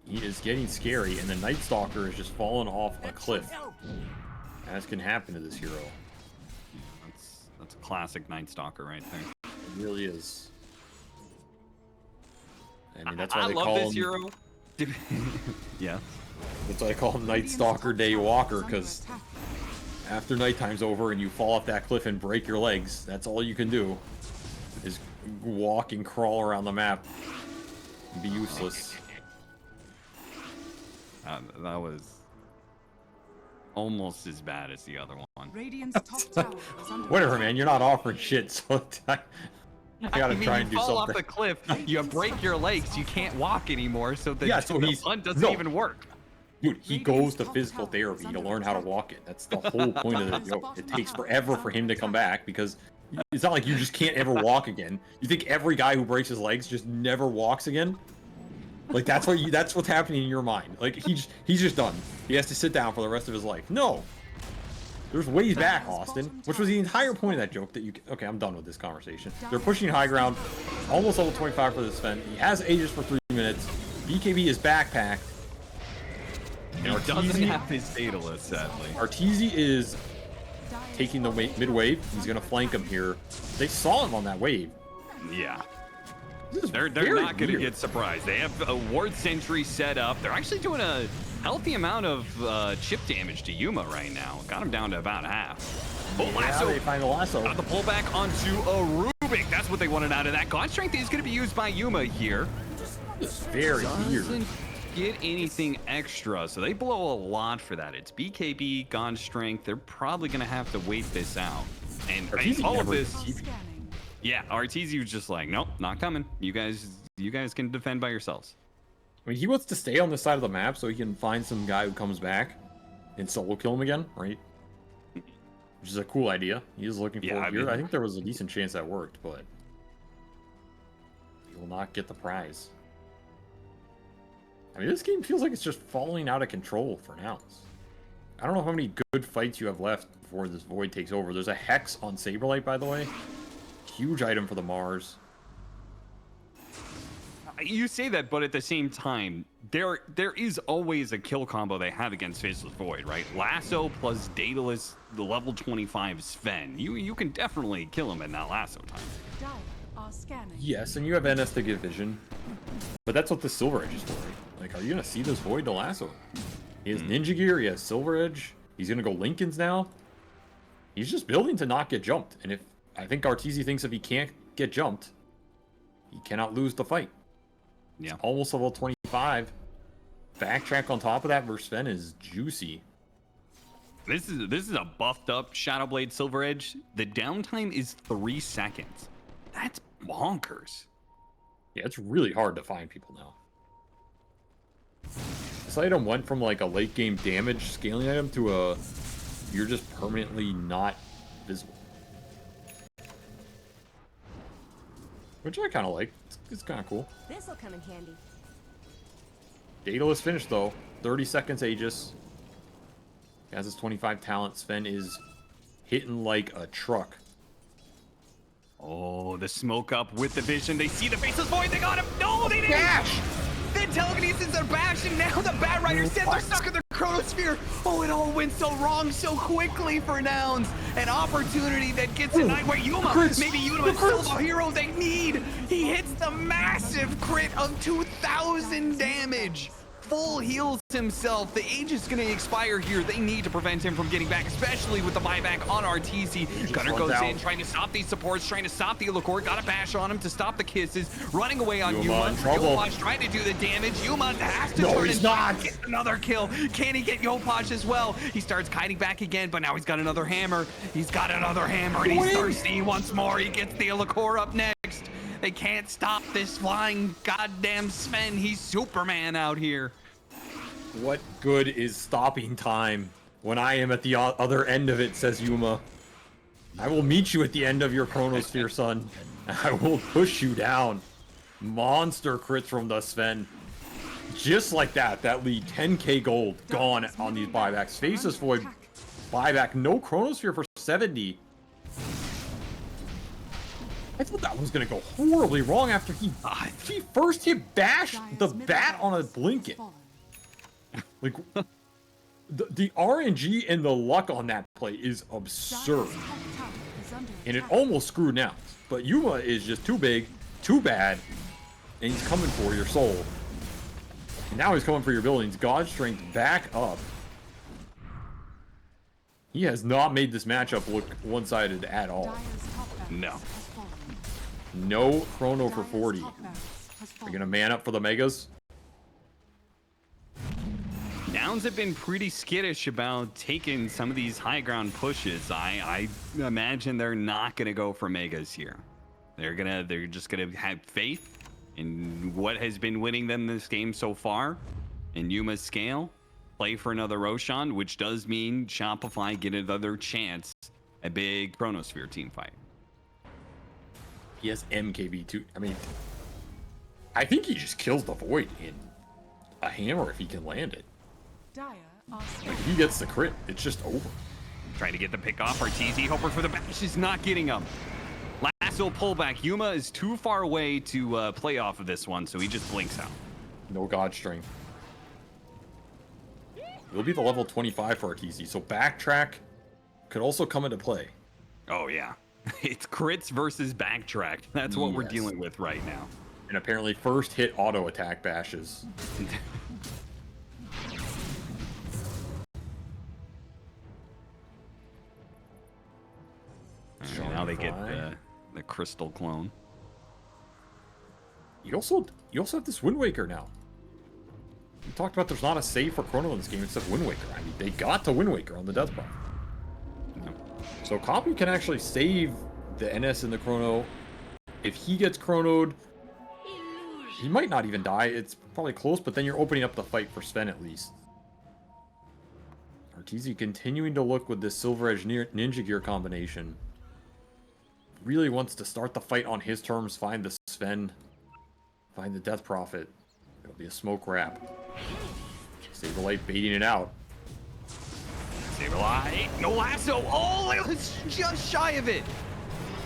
Speaker 1: He is getting scary, and the Night Stalker is just falling off a cliff. As can happen to this hero.
Speaker 2: That's a classic Night Stalker right there.
Speaker 1: It really is. I mean, that's why
Speaker 2: I
Speaker 1: they
Speaker 2: love
Speaker 1: call
Speaker 2: this
Speaker 1: him,
Speaker 2: hero. Yeah.
Speaker 1: That's why I call him Night
Speaker 3: Radiant's
Speaker 1: Stalker
Speaker 3: top
Speaker 1: Day
Speaker 3: tower
Speaker 1: Walker,
Speaker 3: is under
Speaker 1: because
Speaker 3: attack.
Speaker 1: after nighttime's over and you fall off that cliff and break your legs, that's all you can do. Is walk and crawl around the map and be useless.
Speaker 2: That was almost as bad as the other one.
Speaker 3: Radiant's top tower is under
Speaker 1: Whatever,
Speaker 3: attack.
Speaker 1: man. You're not offering shit, so I gotta
Speaker 2: I mean,
Speaker 1: try
Speaker 2: you
Speaker 1: and do
Speaker 2: fall
Speaker 1: something.
Speaker 2: off the cliff, you break your legs, you can't walk anymore, so the,
Speaker 1: Yeah, so
Speaker 2: the
Speaker 1: he's-
Speaker 2: punt doesn't
Speaker 1: no.
Speaker 2: even work.
Speaker 1: Dude, he
Speaker 3: Radiant's
Speaker 1: goes to
Speaker 3: top
Speaker 1: physical
Speaker 3: tower is
Speaker 1: therapy to
Speaker 3: under
Speaker 1: learn how to
Speaker 3: attack.
Speaker 1: walk it. That's the whole point of the joke. It takes forever for him to come back because it's not like you just can't ever walk again. You think every guy who breaks his legs just never walks again? Like that's what's happening in your mind. Like he's just done. He has to sit down for the rest of his life. No. There's ways back, Austin, which was the entire point of that joke that you... Okay, I'm done with this conversation. They're pushing high ground, almost level 25 for this Sven. He has Aegis for 3 minutes. BKB is backpacked.
Speaker 2: He
Speaker 1: And
Speaker 2: doesn't have his Daedalus, sadly.
Speaker 1: Arteezy is
Speaker 3: Dire
Speaker 1: taking the mid wave. He's gonna flank him here. They saw him on that wave.
Speaker 2: Yeah.
Speaker 1: This is
Speaker 2: They're
Speaker 1: very
Speaker 2: not going to
Speaker 1: weird.
Speaker 2: get surprised. They have a ward sentry set up. They're actually doing a healthy amount of chip damage to Yuma right now. Got him down to about half. Oh,
Speaker 1: Yeah,
Speaker 2: lasso.
Speaker 1: they find the lasso.
Speaker 2: Got the pullback onto a Rubik. That's what they wanted out of that. God Strength is going to be used by Yuma here.
Speaker 1: It's very weird.
Speaker 2: Doesn't get anything extra, so they blow a lot for that. It's BKB, Gone Strength. They're probably going to have to wait this out. And
Speaker 1: Arteezy
Speaker 2: all of
Speaker 1: never-
Speaker 2: this,
Speaker 3: scanning.
Speaker 2: yeah, Arteezy was just like, nope, not coming. You guys can defend by yourselves.
Speaker 1: I mean, he wants to stay on this side of the map so he can find some guy who comes back and solo kill him again, right? Which is a cool idea. He is looking
Speaker 2: Yeah,
Speaker 1: forward
Speaker 2: I
Speaker 1: here.
Speaker 2: mean-
Speaker 1: I think there was a decent chance that worked, but he will not get the prize. I mean, this game feels like it's just falling out of control for now. I don't know how many good fights you have left before this Void takes over. There's a Hex on Saberlight, by the way. Huge item for the Mars.
Speaker 2: You say that, but at the same time, there is always a kill combo they have against Faceless Void, right? Lasso plus Daedalus, the level 25 Sven. You can definitely kill him in that lasso time.
Speaker 3: Dire are are scanning.
Speaker 1: Yes, and you have NS to give vision. But that's what the Silver Edge is for. Like, are you going to see this Void to lasso? He has Ninja Gear, he has Silver Edge. He's going to go Lincolns now. He's just building to not get jumped. And if I think Arteezy thinks if he can't get jumped, he cannot lose the fight.
Speaker 2: Yeah.
Speaker 1: It's almost level 25. Backtrack on top of that versus Sven is juicy.
Speaker 2: This is a buffed up Shadowblade Silver Edge. The downtime is 3 seconds. That's bonkers.
Speaker 1: Yeah, it's really hard to find people now. This item went from like a late game damage scaling item to a you're just permanently not visible. Which I kind of like. It's kind of cool.
Speaker 4: This'll come in handy.
Speaker 1: Daedalus finished though. 30 seconds Aegis. He has his 25 talent. Sven is hitting like a truck.
Speaker 2: Oh, the smoke up with the vision. They see the faceless void. They got him. No, they didn't.
Speaker 1: Dash!
Speaker 2: The telekinesis are bashing. Now the Bat Rider said they're stuck in the chronosphere. Oh, it all went so wrong so quickly for Nouns. An opportunity that gets a night where Yuma, maybe Yuma is still the hero they need. He hits the massive crit of 2,000 damage. Full heals himself. The age is going to expire here. They need to prevent him from getting back, especially with the buyback on Arteezy. Gunner goes in, trying to stop these supports, trying to stop the Illicore. Got a bash on him to stop the kisses. Running away on Yuma. Yopash trying to do the damage. Yuma has to turn and get another kill. Can he get Yopash as well? He starts kiting back again, but now he's got another hammer. He's got another hammer, and he's thirsty once more. He gets the Illicore up next. They can't stop this flying goddamn Sven. He's Superman out here.
Speaker 1: What good is stopping time when I am at the other end of it, says Yuma. I will meet you at the end of your chronosphere, son. I will push you down. Monster crits from the Sven. Just like that, that lead 10k gold gone on these buybacks. Faceless Void buyback, no chronosphere for 70. I thought that was gonna go horribly wrong after he first hit bash the bat on a blinket. Like the RNG and the luck on that play is absurd, and it almost screwed Nouns. But Yuma is just too big, too bad, and he's coming for your soul. And now he's coming for your buildings. God Strength back up. He has not made this matchup look one-sided at all.
Speaker 2: No.
Speaker 1: No chrono for 40. Are you gonna man up for the megas?
Speaker 2: Nouns have been pretty skittish about taking some of these high ground pushes. I imagine they're not gonna go for megas here. They're just gonna have faith in what has been winning them this game so far. In Yuma's scale, play for another Roshan, which does mean Shopify get another chance at big Chronosphere team fight.
Speaker 1: He has MKB too. I mean, I think he just kills the Void in a hammer if he can land it. Like, he gets the crit, it's just over.
Speaker 2: Trying to get the pick off. Arteezy, hoping for the bash, is not getting him. Lasso pullback. Yuma is too far away to play off of this one, so he just blinks out.
Speaker 1: No God Strength. It'll be the level 25 for Arteezy, so backtrack could also come into play.
Speaker 2: Oh yeah. It's crits versus backtrack. That's what we're dealing with right now.
Speaker 1: And apparently first hit auto attack bashes.
Speaker 2: Now they get the crystal clone.
Speaker 1: You also have this Wind Waker now. We talked about there's not a save for Chrono in this game except Wind Waker. I mean, they got to Wind Waker on the Death Prophet. So Copy can actually save the NS in the Chrono. If he gets chronoed, he might not even die. It's probably close, but then you're opening up the fight for Sven at least. Arteezy continuing to look with this Silver Edge Ninja Gear combination. Really wants to start the fight on his terms, find the Sven, find the Death Prophet. It'll be a smoke wrap. Saberlight baiting it out.
Speaker 2: Saberlight, no lasso. Oh, it was just shy of it.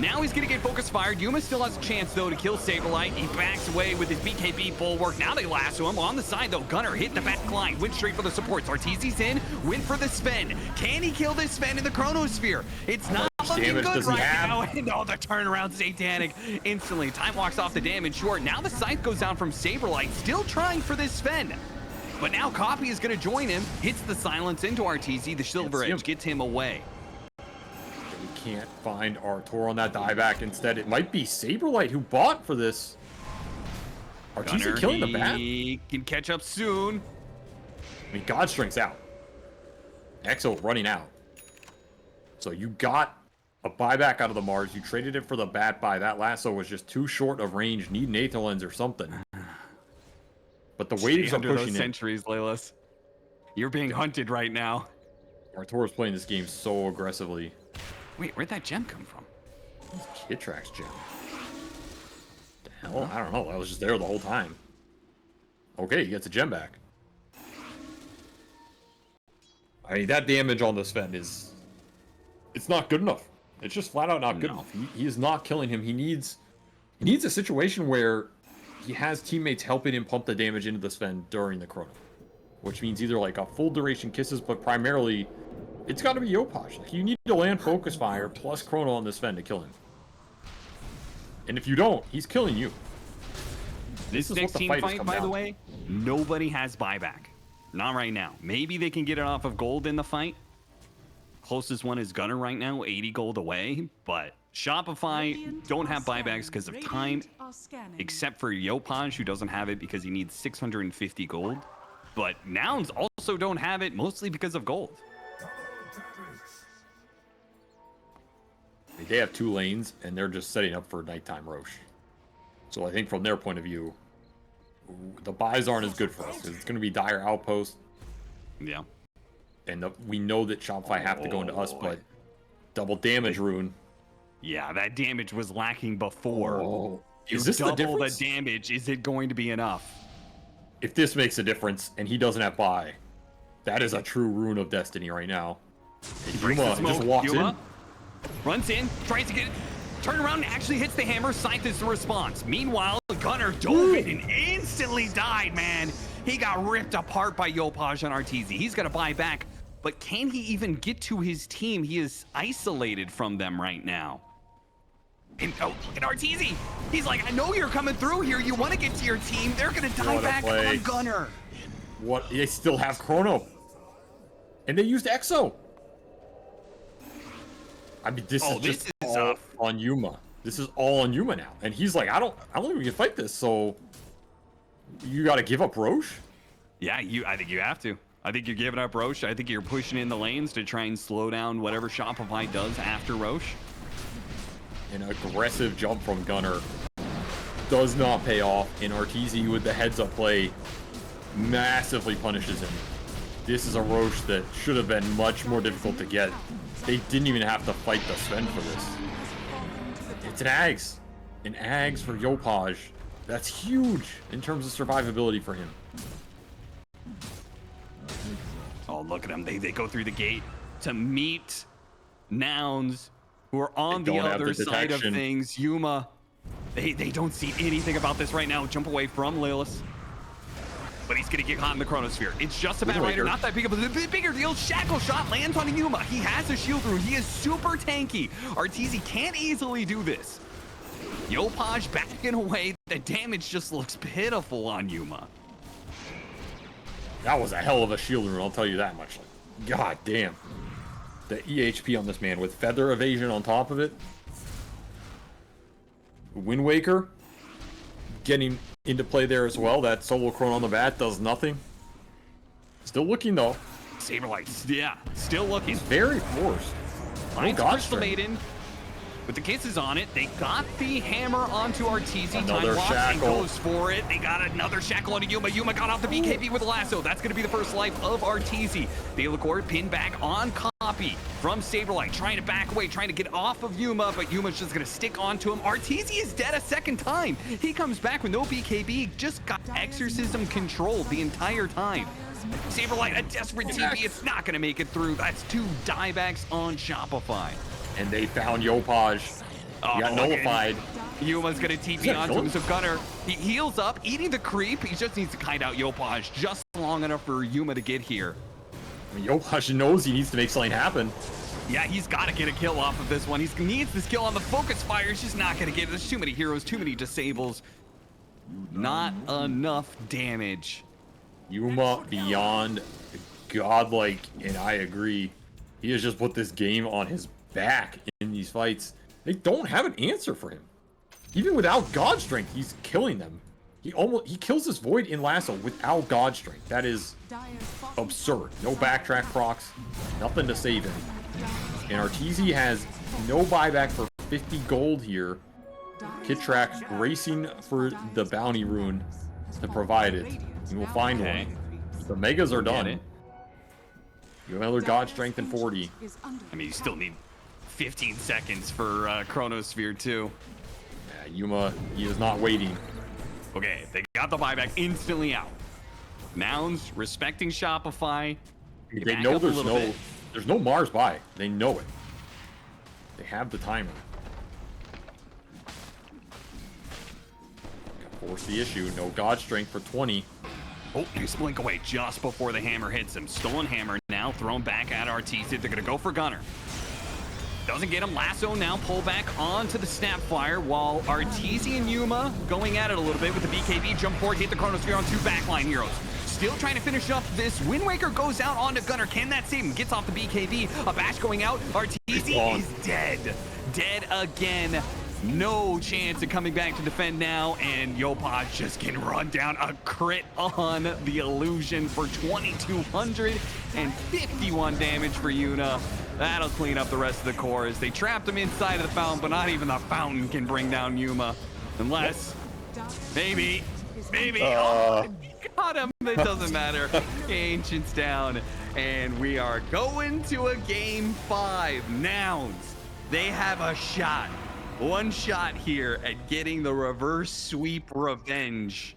Speaker 2: Now he's gonna get focus fired. Yuma still has a chance though to kill Saberlight. He backs away with his BKB bulwark. Now they lasso him. On the side though, Gunner hit the back line. Went straight for the supports. Arteezy's in. Win for the Sven. Can he kill this Sven in the Chronosphere? It's not looking
Speaker 1: damage
Speaker 2: good
Speaker 1: does he
Speaker 2: right
Speaker 1: have?
Speaker 2: now. And oh, the turnaround satanic instantly. Time walks off the damage short. Now the scythe goes down from Saberlight, still trying for this Sven. But now Copy is going to join him, hits the silence into RTZ. The Silver Edge gets him away.
Speaker 1: We can't find Artur on that dieback. Instead, it might be Saberlight who bought for this. RTZ killing the bat.
Speaker 2: He can catch up soon.
Speaker 1: I mean, God Strength's out. Exo running out. So you got a buyback out of the Mars. You traded it for the bat buy. That lasso was just too short of range. Need Nathan lens or something. But the waves are
Speaker 2: under those
Speaker 1: pushing it.
Speaker 2: centuries, Laylas. You're being hunted right now.
Speaker 1: Artur is playing this game so aggressively.
Speaker 2: Wait, where'd that gem come from?
Speaker 1: Kid Tracks gem. The hell? I don't know. I was just there the whole time. Okay, he gets a gem back. I mean, that damage on this Sven is... It's not good enough. It's just flat out not good enough. He is not killing him. He needs a situation where he has teammates helping him pump the damage into the Sven during the chrono. Which means either like a full duration kisses, but primarily it's got to be Yopaj. Like, you need to land focus fire plus chrono on this Sven to kill him. And if you don't, he's killing you.
Speaker 2: This
Speaker 1: is
Speaker 2: next
Speaker 1: what the
Speaker 2: team
Speaker 1: fight has
Speaker 2: fight,
Speaker 1: come
Speaker 2: by the
Speaker 1: down
Speaker 2: way, nobody has buyback. Not right now. Maybe they can get it off of gold in the fight. Closest one is Gunner right now, 80 gold away. But Shopify don't have buybacks because of time, except for Yopaj, who doesn't have it because he needs 650 gold. But Nouns also don't have it, mostly because of gold.
Speaker 1: They have 2 lanes, and they're just setting up for nighttime Roche. So I think from their point of view, the buys aren't as good for us, because it's going to be Dire Outpost.
Speaker 2: Yeah.
Speaker 1: And we know that Shopify have to go into us, but double damage rune.
Speaker 2: Yeah, that damage was lacking before.
Speaker 1: Oh. Is
Speaker 2: You
Speaker 1: this the
Speaker 2: double the
Speaker 1: difference?
Speaker 2: damage. Is it going to be enough?
Speaker 1: If this makes a difference, and he doesn't have buy, that is a true rune of destiny right now. And
Speaker 2: Breaks the
Speaker 1: Yuma
Speaker 2: smoke.
Speaker 1: just walks
Speaker 2: Yuma
Speaker 1: in.
Speaker 2: runs in, tries to get it, turn around and actually hits the hammer. Scythe is the response. Meanwhile, Gunner dove in and instantly died, man. He got ripped apart by Yopaj on RTZ. He's got to buy back, but can he even get to his team? He is isolated from them right now. And oh, look at RTZ. He's like, I know you're coming through here. You want to get to your team. They're going to die
Speaker 1: What a
Speaker 2: back
Speaker 1: play.
Speaker 2: on Gunner.
Speaker 1: What? They still have Chrono. And they used Exo. I mean, this is all on Yuma. This is all on Yuma now. And he's like, I don't think we can fight this, so you got to give up Roche?
Speaker 2: Yeah, I think you have to. I think you're giving up Roche. I think you're pushing in the lanes to try and slow down whatever Shopify does after Roche.
Speaker 1: An aggressive jump from Gunner does not pay off, and RTZ with the heads-up play massively punishes him. This is a Roche that should have been much more difficult to get. They didn't even have to fight the Sven for this. It's an Ags. An Ags for Yopaj. That's huge in terms of survivability for him.
Speaker 2: Oh, look at them. They go through the gate to meet Nouns, who are on the other side of things. Yuma, they don't see anything about this right now. Jump away from Lilith. But he's going to get caught in the chronosphere. It's just about right, not that big of a bigger deal. Shackle shot lands on Yuma. He has a shield rune. He is super tanky. RTZ can't easily do this. Yopaj backing away. The damage just looks pitiful on Yuma.
Speaker 1: That was a hell of a shield rune, I'll tell you that much. God damn. The EHP on this man with feather evasion on top of it. Wind Waker getting into play there as well. That solo chrono on the bat does nothing. Still looking though.
Speaker 2: Saberlight, yeah, still looking.
Speaker 1: It's very forced.
Speaker 2: Finds Crystal Maiden with the kisses on it. They got the hammer onto RTZ.
Speaker 1: Another
Speaker 2: Time walks and
Speaker 1: shackle.
Speaker 2: goes for it. They got another shackle onto Yuma. Yuma got off the BKB with a lasso. That's going to be the first life of RTZ. Delacourt pinned back on Copy from Saberlight, trying to back away, trying to get off of Yuma, but Yuma's just going to stick onto him. RTZ is dead a second time. He comes back with no BKB, just got Exorcism controlled the entire time. Saberlight, a desperate TP. It's not going to make it through. That's 2 diebacks on Shopify.
Speaker 1: And they found Yopaj. He got nullified.
Speaker 2: Yuma's gonna TP onto him, so Gunner, he heals up, eating the creep. He just needs to kite out Yopaj just long enough for Yuma to get here.
Speaker 1: I mean, Yopaj knows he needs to make something happen.
Speaker 2: Yeah, he's got to get a kill off of this one. He needs this kill on the focus fire. He's just not going to get it. There's too many heroes, too many disables. Not enough damage.
Speaker 1: Yuma beyond godlike, and I agree. He has just put this game on his back in these fights. They don't have an answer for him. Even without God Strength, he's killing them. He kills this Void in Lasso without God Strength. That is absurd. No backtrack procs, nothing to save him. And Arteezy has no buyback for 50 gold here. Kittrack racing for the bounty rune to provide it. He will find one. The megas are done. You have another God Strength and 40.
Speaker 2: I mean, you still need 15 seconds for Chronosphere too.
Speaker 1: Yeah, Yuma, he is not waiting.
Speaker 2: Okay, they got the buyback instantly out. Nouns respecting Shopify.
Speaker 1: They know there's no Mars buy. They know it. They have the timer. Force the issue. No God Strength for 20.
Speaker 2: Oh, nice blink away just before the hammer hits him. Stolen hammer now thrown back at Arteezy. They're going to go for Gunner. Doesn't get him. Lasso now pull back onto the Snapfire while Arteezy and Yuma going at it a little bit with the BKB. Jump forward, hit the Chronosphere on two backline heroes. Still trying to finish up this. Wind Waker goes out onto Gunner. Can that save him? Gets off the BKB. A bash going out. Arteezy is dead. Dead again. No chance of coming back to defend now, and Yopaj just can run down a crit on the illusion for 2,251 damage for Yuna. That'll clean up the rest of the core as they trapped him inside of the fountain, but not even the fountain can bring down Yuma. Unless, maybe, oh, got him. It doesn't matter. Ancient's down, and we are going to a game 5. Nouns, they have a shot. One shot here at getting the reverse sweep revenge